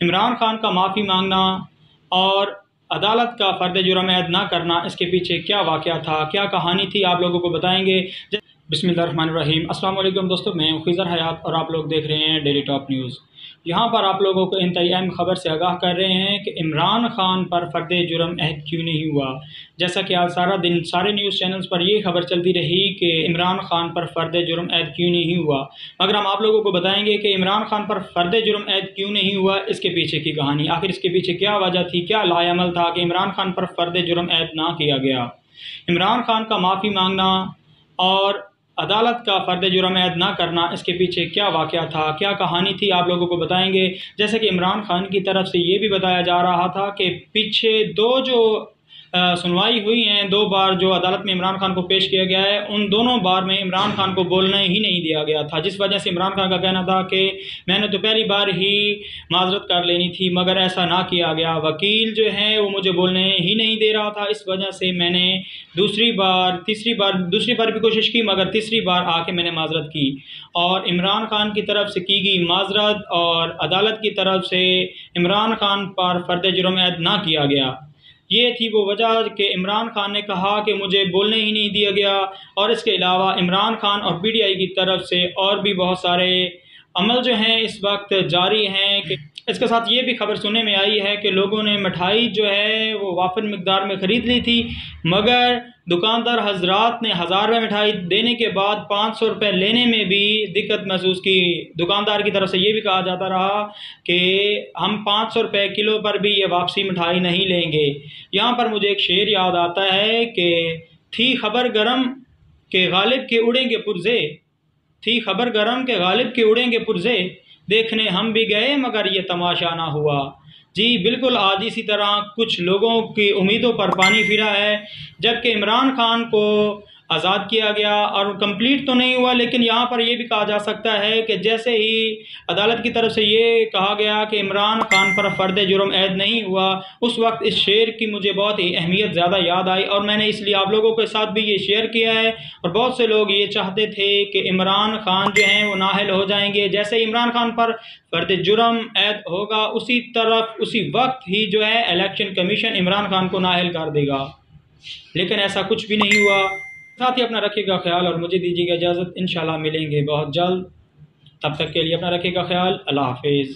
इमरान खान का माफ़ी मांगना और अदालत का फ़र्द जुर्म ऐद ना करना, इसके पीछे क्या वाक़या था, क्या कहानी थी, आप लोगों को बताएंगे। बिस्मिल्लाहिर्रहमानिर्रहीम। अस्सलाम वालेकुम दोस्तों, मैं खिज़र हयात और आप लोग देख रहे हैं डेली टॉप न्यूज़। यहाँ पर आप लोगों को इंतहाई अहम खबर से आगाह कर रहे हैं कि इमरान खान पर फ़र्द जुर्म ऐद क्यों नहीं हुआ। जैसा कि आज सारा दिन सारे न्यूज़ चैनल्स पर ये खबर चलती रही कि इमरान खान पर फ़र्द जुर्म ऐद क्यों नहीं हुआ, मगर हम आप लोगों को बताएंगे कि इमरान खान पर फ़र्द जुर्म ऐद क्यों नहीं हुआ, इसके पीछे की कहानी, आखिर इसके पीछे क्या वजह थी, क्या लाएअमल था कि इमरान खान पर फ़र्द जुर्म ऐद ना किया गया। इमरान खान का माफ़ी मांगना और अदालत का फ़र्द जुर्म ऐद ना करना, इसके पीछे क्या वाक़या था, क्या कहानी थी, आप लोगों को बताएंगे। जैसे कि इमरान खान की तरफ से ये भी बताया जा रहा था कि पीछे दो जो सुनवाई हुई हैं, 2 बार जो अदालत में इमरान खान को पेश किया गया है, उन दोनों बार में इमरान खान को बोलने ही नहीं दिया गया था, जिस वजह से इमरान खान का कहना था कि मैंने तो पहली बार ही माजरत कर लेनी थी, मगर ऐसा ना किया गया। वकील जो है वो मुझे बोलने ही नहीं दे रहा था, इस वजह से मैंने दूसरी बार भी कोशिश की, मगर तीसरी बार आके मैंने माजरत की। और इमरान खान की तरफ से की गई माजरत और अदालत की तरफ से इमरान खान पर फ़र्द जुर्म ऐद ना किया गया, ये थी वो वजह कि इमरान खान ने कहा कि मुझे बोलने ही नहीं दिया गया। और इसके अलावा इमरान खान और पीटीआई की तरफ से और भी बहुत सारे अमल जो हैं इस वक्त जारी हैं कि इसके साथ ये भी खबर सुनने में आई है कि लोगों ने मिठाई जो है वो वाफिर मिकदार में ख़रीद ली थी, मगर दुकानदार हजरात ने 1000 रुपये मिठाई देने के बाद 500 रुपये लेने में भी दिक्कत महसूस की। दुकानदार की तरफ से ये भी कहा जाता रहा कि हम 500 रुपये किलो पर भी ये वापसी मिठाई नहीं लेंगे। यहाँ पर मुझे एक शेर याद आता है कि थी खबर गरम के गालिब के उड़ेंगे पुरज़े, थी खबर गरम के गालिब के उड़ेंगे पुरज़े, देखने हम भी गए मगर ये तमाशा ना हुआ। जी बिल्कुल, आज इसी तरह कुछ लोगों की उम्मीदों पर पानी फिरा है, जबकि इमरान खान को आज़ाद किया गया और कंप्लीट तो नहीं हुआ, लेकिन यहाँ पर यह भी कहा जा सकता है कि जैसे ही अदालत की तरफ से ये कहा गया कि इमरान खान पर फ़र्द जुर्म ऐद नहीं हुआ, उस वक्त इस शेर की मुझे बहुत ही अहमियत ज़्यादा याद आई और मैंने इसलिए आप लोगों के साथ भी ये शेयर किया है। और बहुत से लोग ये चाहते थे कि इमरान खान जो हैं वो नाअहल हो जाएंगे, जैसे इमरान खान पर फ़र्द जुर्म ऐद होगा उसी वक्त ही जो है इलेक्शन कमीशन इमरान खान को नाअहल कर देगा, लेकिन ऐसा कुछ भी नहीं हुआ। साथ ही अपना रखिएगा ख्याल और मुझे दीजिएगा इजाज़त। इंशाल्लाह मिलेंगे बहुत जल्द, तब तक के लिए अपना रखिएगा ख्याल। अल्लाह हाफिज़।